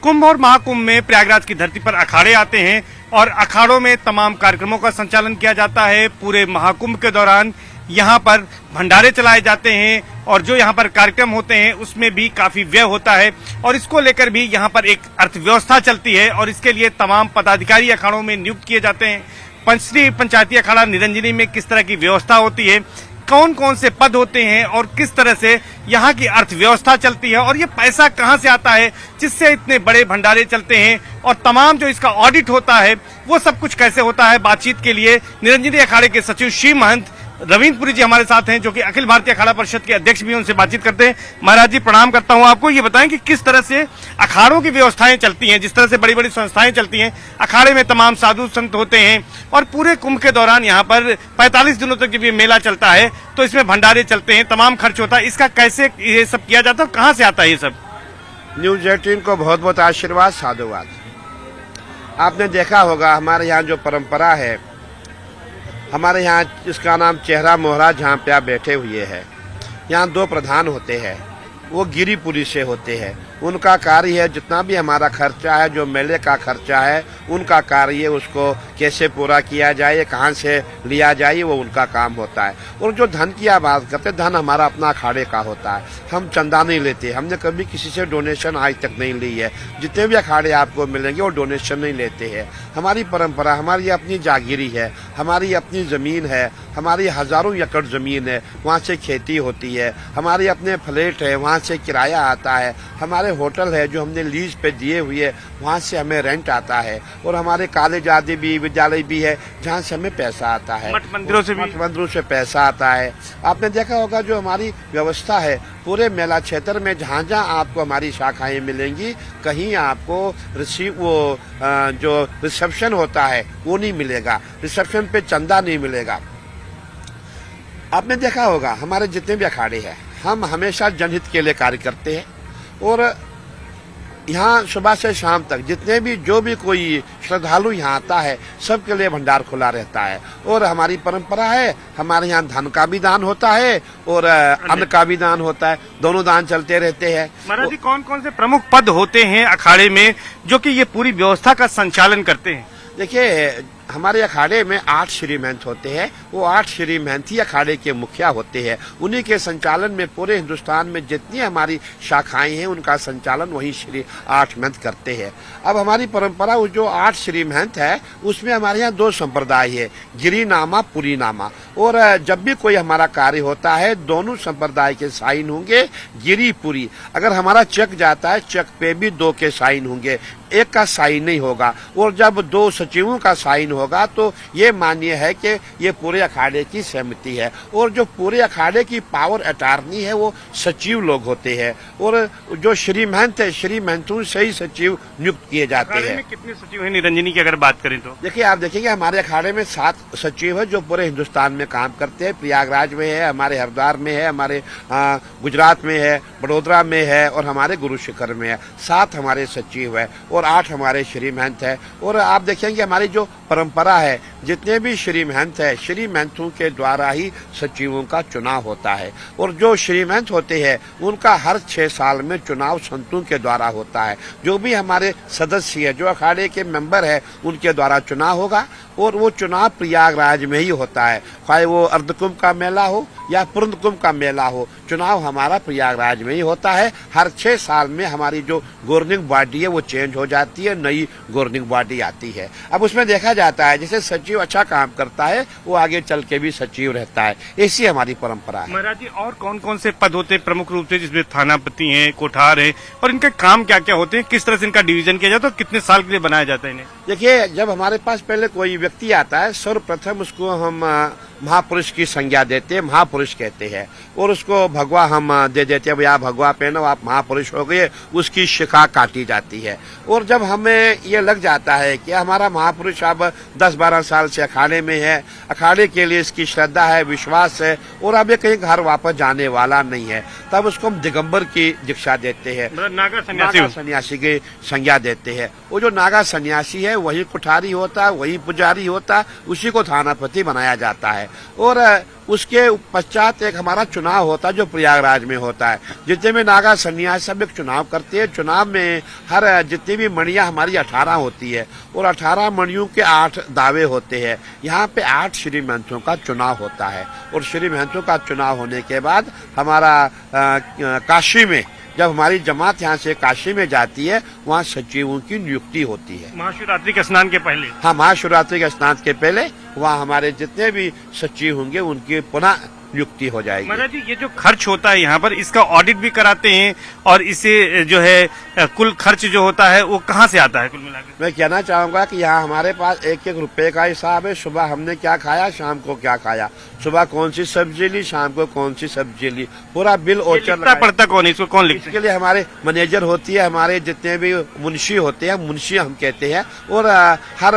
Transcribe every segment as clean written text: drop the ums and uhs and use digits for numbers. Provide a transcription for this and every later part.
कुंभ और महाकुंभ में प्रयागराज की धरती पर अखाड़े आते हैं और अखाड़ों में तमाम कार्यक्रमों का संचालन किया जाता है। पूरे महाकुंभ के दौरान यहाँ पर भंडारे चलाए जाते हैं और जो यहाँ पर कार्यक्रम होते हैं उसमें भी काफी व्यय होता है और इसको लेकर भी यहाँ पर एक अर्थव्यवस्था चलती है और इसके लिए तमाम पदाधिकारी अखाड़ों में नियुक्त किए जाते हैं। पंचश्री पंचायती अखाड़ा निरंजनी में किस तरह की व्यवस्था होती है, कौन कौन से पद होते हैं और किस तरह से यहाँ की अर्थव्यवस्था चलती है और ये पैसा कहाँ से आता है जिससे इतने बड़े भंडारे चलते हैं और तमाम जो इसका ऑडिट होता है वो सब कुछ कैसे होता है, बातचीत के लिए निरंजनी अखाड़े के सचिव श्री महंत रविंद्रपुरी जी हमारे साथ हैं जो कि अखिल भारतीय अखाड़ा परिषद के अध्यक्ष भी हैं। उनसे बातचीत करते हैं। महाराज जी प्रणाम करता हूं आपको। ये बताएं कि किस तरह से अखाड़ों की व्यवस्थाएं चलती हैं, जिस तरह से बड़ी बड़ी संस्थाएं चलती हैं, अखाड़े में तमाम साधु संत होते हैं और पूरे कुंभ के दौरान यहाँ पर 45 दिनों तक जब ये मेला चलता है तो इसमें भंडारे चलते हैं, तमाम खर्च होता है, इसका कैसे ये सब किया जाता है, कहाँ से आता है ये सब? न्यूज 18 को बहुत बहुत आशीर्वाद, साधुवाद। आपने देखा होगा हमारे यहाँ जो परंपरा है, हमारे यहाँ इसका नाम चेहरा मोहरा, जहाँ पे आप बैठे हुए हैं, यहाँ दो प्रधान होते हैं, वो गिरिपुरी से होते हैं। उनका कार्य है जितना भी हमारा खर्चा है, जो मेले का खर्चा है, उनका कार्य उसको कैसे पूरा किया जाए, कहाँ से लिया जाए, वो उनका काम होता है। और जो धन की आप बात करते हैं, धन हमारा अपना अखाड़े का होता है, हम चंदा नहीं लेते, हमने कभी किसी से डोनेशन आज तक नहीं ली है। जितने भी अखाड़े आपको मिलेंगे वो डोनेशन नहीं लेते हैं। हमारी परंपरा, हमारी अपनी जागीरी है, हमारी अपनी जमीन है, हमारी हजारों एकड़ जमीन है, वहाँ से खेती होती है, हमारे अपने फ्लैट है, वहाँ से किराया आता है, हमारे होटल है जो हमने लीज पे दिए हुए, वहाँ से हमें रेंट आता है, और हमारे कॉलेज आदि भी, विद्यालय भी है जहाँ से हमें पैसा आता है, मठ मंदिरों से पैसा आता है। आपने देखा होगा जो हमारी व्यवस्था है पूरे मेला क्षेत्र में, जहाँ जहाँ आपको हमारी शाखाएं मिलेंगी, कहीं आपको जो रिसेप्शन होता है वो नहीं मिलेगा, रिसेप्शन पे चंदा नहीं मिलेगा। आपने देखा होगा हमारे जितने भी अखाड़े हैं, हम हमेशा जनहित के लिए कार्य करते हैं और यहाँ सुबह से शाम तक जितने भी जो भी कोई श्रद्धालु यहाँ आता है सबके लिए भंडार खुला रहता है। और हमारी परंपरा है, हमारे यहाँ धन का भी दान होता है और अन्न का भी दान होता है, दोनों दान चलते रहते हैं। महाराज जी कौन कौन से प्रमुख पद होते हैं अखाड़े में जो कि ये पूरी व्यवस्था का संचालन करते हैं? देखिए हमारे अखाड़े में 8 श्री महंत होते हैं, वो 8 श्री महंत ही अखाड़े के मुखिया होते हैं। उन्हीं के संचालन में पूरे हिंदुस्तान में जितनी हमारी शाखाएं हैं उनका संचालन वही श्री 8 महंत करते हैं। अब हमारी परंपरा जो 8 श्री महंत है उसमें हमारे यहाँ 2 संप्रदाय है, गिरी नामा, पुरी नामा। और जब भी कोई हमारा कार्य होता है दोनों संप्रदाय के साइन होंगे, गिरी पुरी। अगर हमारा चेक जाता है चेक पे भी 2 के साइन होंगे, एक का साइन नहीं होगा। और जब 2 सचिवों का साइन होगा तो ये मान्य है कि ये पूरे अखाड़े की सहमति है। और जो पूरे अखाड़े की पावर अटॉर्नी है वो सचिव लोग होते हैं और जो श्री महंत है, श्री महंतों से ही सचिव नियुक्त किए जाते हैं। में कितने सचिव हैं निरंजनी की अगर बात करें तो? देखिए आप देखेंगे हमारे अखाड़े में 7 सचिव है जो पूरे हिंदुस्तान में काम करते हैं। प्रयागराज में है, हमारे हरिद्वार में है, हमारे गुजरात में है, बड़ोदरा में है और हमारे गुरु शिखर में है। 7 हमारे सचिव है और 8 हमारे श्री महंत है। और आप देखेंगे हमारी जो परंपरा है, जितने भी श्री महंत है, श्री महंतों के द्वारा ही सचिवों का चुनाव होता है। और जो श्री महंत होते हैं उनका हर 6 साल में चुनाव संतों के द्वारा होता है। जो भी हमारे सदस्य है, जो अखाड़े के मेंबर है, उनके द्वारा चुनाव होगा और वो चुनाव प्रयागराज में ही होता है। चाहे वो अर्धकुंभ का मेला हो या पूर्ण कुंभ का मेला हो, चुनाव हमारा प्रयागराज में ही होता है। हर 6 साल में हमारी जो गवर्निंग बॉडी है वो चेंज हो जाती है, नई गवर्निंग बॉडी आती है। अब उसमें देखा जाता है जैसे सचिव अच्छा काम करता है वो आगे चल के भी सचिव रहता है, ऐसी हमारी परंपरा है। महाराज जी और कौन कौन से पद होते हैं प्रमुख रूप से, जिसमें थानापति हैं, कोठार है, और इनके काम क्या क्या होते हैं, किस तरह से इनका डिवीजन किया जाता है, कितने साल के लिए बनाया जाता है इन्हें? देखिए जब हमारे पास पहले कोई व्यक्ति आता है, सर्वप्रथम उसको हम महापुरुष की संज्ञा देते हैं, महापुरुष कहते हैं, और उसको भगवा हम दे देते हैं, भैया भगवा पहनो आप महापुरुष हो गए, उसकी शिखा काटी जाती है। और जब हमें ये लग जाता है कि हमारा महापुरुष अब 10-12 साल से अखाड़े में है, अखाड़े के लिए इसकी श्रद्धा है, विश्वास है और अब ये कहीं घर वापस जाने वाला नहीं है, तब उसको हम दिगंबर की दीक्षा देते हैं, नागा सन्यासी की संज्ञा देते हैं। वो जो नागा सन्यासी है वही कुठारी होता है, वही पुजारी होता है, उसी को थानापति बनाया जाता है। और उसके पश्चात एक हमारा चुनाव होता है जो प्रयागराज में होता है। जितने भी नागा सन्यासी सब एक चुनाव करते हैं। चुनाव में हर जितनी भी मणियां हमारी 18 होती है और 18 मणियों के 8 दावे होते हैं। यहाँ पे 8 श्री महंतों का चुनाव होता है और श्री महंतों का चुनाव होने के बाद हमारा काशी में जब हमारी जमात यहाँ से काशी में जाती है वहाँ सचिवों की नियुक्ति होती है। महाशिवरात्रि के स्नान के पहले। हाँ, महाशिवरात्रि के स्नान के पहले वहाँ हमारे जितने भी सचिव होंगे उनकी पुनः नियुक्ति हो जाएगी। महाराज जी, ये जो खर्च होता है यहाँ पर, इसका ऑडिट भी कराते हैं और इसे जो है कुल खर्च जो होता है वो कहाँ से आता है कुल मिलाकर? मैं कहना चाहूंगा कि यहाँ हमारे पास एक एक रुपए का हिसाब है। सुबह हमने क्या खाया, शाम को क्या खाया, सुबह कौन सी सब्जी ली, शाम को कौन सी सब्जी ली, पूरा बिल ओचर पड़ता कौन है, इसको कौन लिखता है? इसके लिए हमारे मैनेजर होती है, हमारे जितने भी मुंशी होते हैं, मुंशी हम कहते हैं। और हर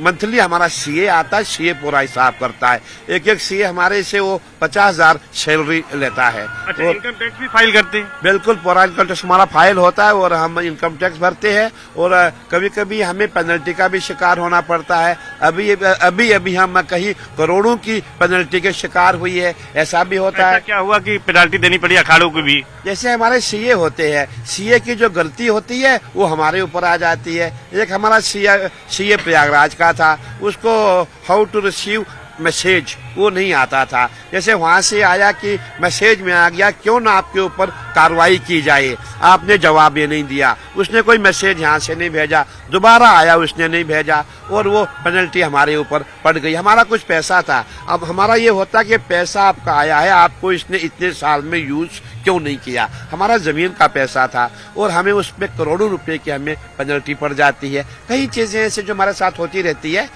मंथली हमारा सीए आता है, सीए पूरा हिसाब करता है। एक एक सीए हमारे से वो 50,000 सैलरी लेता है। अच्छा, इनकम टैक्स भी फाइल करते हैं? बिल्कुल, पूरा इनकम टैक्स हमारा फाइल होता है और हम इनकम टैक्स भरते हैं। और कभी कभी हमें पेनल्टी का भी शिकार होना पड़ता है। अभी हम कहीं करोड़ों की पेनल्टी के शिकार हुई है, ऐसा भी होता है। क्या हुआ कि पेनल्टी देनी पड़ी अखाड़ों को भी? जैसे हमारे सीए होते हैं, सीए की जो गलती होती है वो हमारे ऊपर आ जाती है। एक हमारा सीए प्रयागराज का था, उसको हाउ टू रिसीव मैसेज वो नहीं आता था। जैसे वहां से आया कि मैसेज में आ गया, क्यों ना आपके ऊपर कार्रवाई की जाए, आपने जवाब ये नहीं दिया। उसने कोई मैसेज यहाँ से नहीं भेजा, दोबारा आया उसने नहीं भेजा और वो पेनल्टी हमारे ऊपर पड़ गई। हमारा कुछ पैसा था, अब हमारा ये होता कि पैसा आपका आया है, आपको इसने इतने साल में यूज क्यों नहीं किया। हमारा जमीन का पैसा था और हमें उसमें करोड़ों रुपए की हमें पेनल्टी पड़ जाती है। कई चीजें ऐसे जो हमारे साथ होती रहती है।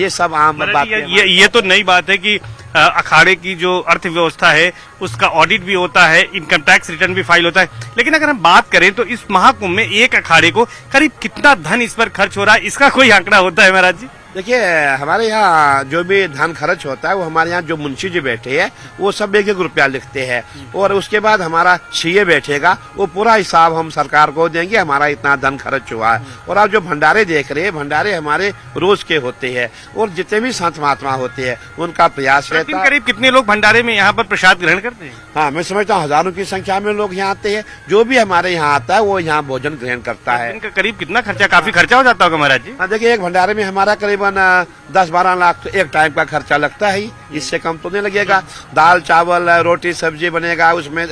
ये सब आम बात है। ये तो नई बात है कि अखाड़े की जो अर्थव्यवस्था है उसका ऑडिट भी होता है, इनकम टैक्स रिटर्न भी फाइल होता है। लेकिन अगर हम बात करें तो इस महाकुंभ में एक अखाड़े को करीब कितना धन इस पर खर्च हो रहा है, इसका कोई आंकड़ा होता है महाराज जी? देखिए, हमारे यहाँ जो भी धन खर्च होता है वो हमारे यहाँ जो मुंशी जी बैठे हैं वो सब एक एक रुपया लिखते हैं और उसके बाद हमारा सीए बैठेगा, वो पूरा हिसाब हम सरकार को देंगे, हमारा इतना धन खर्च हुआ है। और आप जो भंडारे देख रहे हैं, भंडारे हमारे रोज के होते हैं और जितने भी संत महात्मा होते हैं उनका प्रयास रहता है। करीब कितने लोग भंडारे में यहाँ पर प्रसाद ग्रहण करते हैं? हाँ, मैं समझता हूँ हजारों की संख्या में लोग यहाँ आते हैं। जो भी हमारे यहाँ आता है वो यहाँ भोजन ग्रहण करता है। इनका करीब कितना खर्चा? काफी खर्चा हो जाता होगा महाराज जी? हाँ, देखिए, एक भंडारे में हमारा करीबन 10-12 लाख तो एक टाइम का खर्चा लगता है ही, इससे कम तो नहीं लगेगा। दाल चावल रोटी सब्जी बनेगा, उसमें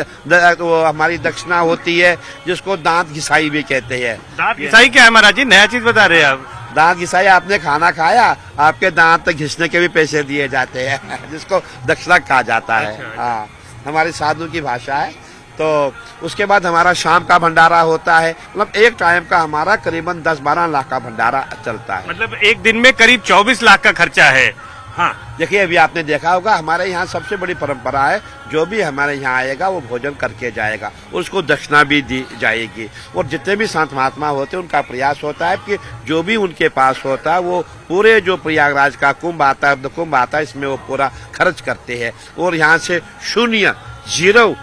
वो हमारी दक्षिणा होती है जिसको दांत घिसाई भी कहते हैं। दांत घिसाई क्या है महाराज जी, नया चीज बता रहे हैं आप? दांत घिसाई, आपने खाना खाया, आपके दांत घिसने के भी पैसे दिए जाते हैं जिसको दक्षिणा कहा जाता है। अच्छा। हाँ, हमारी साधु की भाषा है। तो उसके बाद हमारा शाम का भंडारा होता है। मतलब एक टाइम का हमारा करीबन 10-12 लाख का भंडारा चलता है। मतलब एक दिन में करीब 24 लाख का खर्चा है। हाँ, देखिए, अभी आपने देखा होगा हमारे यहाँ सबसे बड़ी परंपरा है, जो भी हमारे यहाँ आएगा वो भोजन करके जाएगा, उसको दक्षिणा भी दी जाएगी। और जितने भी संत महात्मा होते हैं उनका प्रयास होता है कि जो भी उनके पास होता है वो पूरे जो प्रयागराज का कुंभ आता है इसमें वो पूरा खर्च करते हैं और यहाँ से 0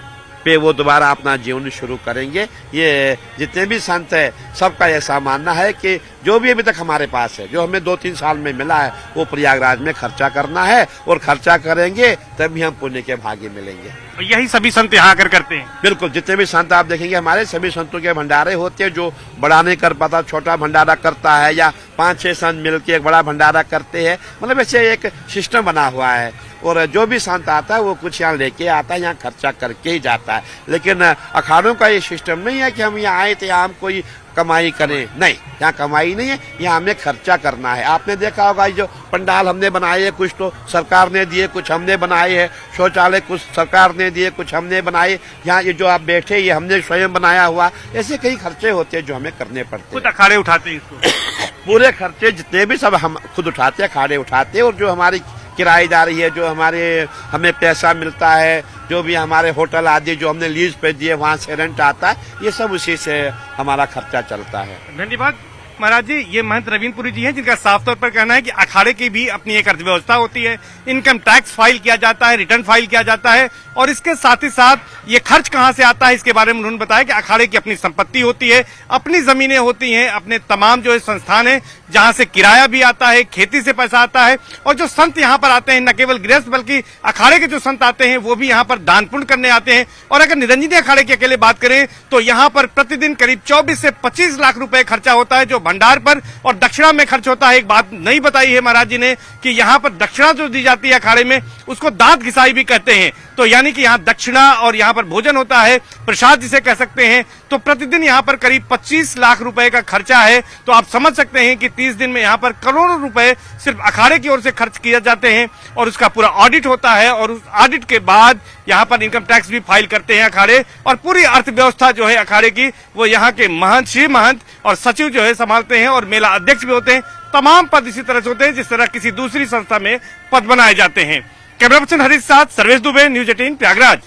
पे वो दोबारा अपना जीवन शुरू करेंगे। ये जितने भी संत है सबका ऐसा मानना है कि जो भी अभी तक हमारे पास है, जो हमें 2-3 साल में मिला है, वो प्रयागराज में खर्चा करना है और खर्चा करेंगे तभी हम पुण्य के भागी मिलेंगे। यही सभी संत यहाँ आकर करते हैं? बिल्कुल, जितने भी संत आप देखेंगे हमारे सभी संतों के भंडारे होते हैं। जो बड़ा नहीं कर पाता छोटा भंडारा करता है या 5-6 संत मिलकर एक बड़ा भंडारा करते हैं। मतलब ऐसे एक सिस्टम बना हुआ है और जो भी संत आता है वो कुछ यहाँ लेके आता है, यहाँ खर्चा करके ही जाता है। लेकिन अखाड़ों का ये सिस्टम नहीं है कि हम यहाँ आए थे हम कोई कमाई करें, नहीं, यहाँ कमाई नहीं है, यहाँ हमें खर्चा करना है। आपने देखा होगा जो पंडाल हमने बनाए हैं, कुछ तो सरकार ने दिए, कुछ हमने बनाए हैं। शौचालय कुछ सरकार ने दिए, कुछ हमने बनाए। यहाँ ये जो आप बैठे ये हमने स्वयं बनाया हुआ। ऐसे कई खर्चे होते हैं जो हमें करने पड़ते हैं। खुद अखाड़े उठाते हैं इसको? पूरे खर्चे जितने भी सब हम खुद उठाते हैं, अखाड़े उठाते हैं। और जो हमारी किराएदारी है, जो हमें पैसा मिलता है, जो भी हमारे होटल आदि जो हमने लीज पे दिए वहाँ से रेंट आता है, ये सब उसी से हमारा खर्चा चलता है। धन्यवाद। महाराज जी, ये महंत रवीन्द्रपुरी जी हैं जिनका साफ तौर पर कहना है कि अखाड़े की भी अपनी एक अर्थव्यवस्था होती है, इनकम टैक्स फाइल किया जाता है, रिटर्न फाइल किया जाता है, और इसके साथ ही साथ ये खर्च कहां से आता है इसके बारे में उन्होंने बताया कि अखाड़े की अपनी संपत्ति होती है, अपनी जमीनें होती हैं, अपने तमाम जो संस्थान है जहां से किराया भी आता है, खेती से पैसा आता है, और जो संत यहाँ पर आते हैं न केवल गृहस्थ बल्कि अखाड़े के जो संत आते हैं वो भी यहाँ पर दान पुण्य करने आते हैं। और अगर निरंजनी अखाड़े की अकेले बात करें तो यहाँ पर प्रतिदिन करीब 24 से 25 लाख रुपए खर्चा होता है जो भंडार पर और दक्षिणा में खर्च होता है। एक बात नहीं बताई है महाराज जी ने कि यहाँ पर दक्षिणा जो दी जाती है अखाड़े में उसको दांत घिसाई भी कहते हैं, तो यानी कि यहाँ दक्षिणा और यहाँ पर भोजन होता है, प्रसाद जिसे कह सकते हैं, तो प्रतिदिन यहाँ पर करीब 25 लाख रुपए का खर्चा है। तो आप समझ सकते हैं कि 30 दिन में यहाँ पर करोड़ों रुपए सिर्फ अखाड़े की ओर से खर्च किए जाते हैं और उसका पूरा ऑडिट होता है, और उस ऑडिट के बाद यहाँ पर इनकम टैक्स भी फाइल करते हैं अखाड़े, और पूरी अर्थव्यवस्था जो है अखाड़े की वो यहाँ के महंत, श्री महंत और सचिव जो है संभालते हैं, और मेला अध्यक्ष भी होते हैं। तमाम पद इसी तरह से होते हैं जिस तरह किसी दूसरी संस्था में पद बनाए जाते हैं। कैमरा पर्सन हरीश साथ सर्वेश दुबे, न्यूज 18 प्रयागराज।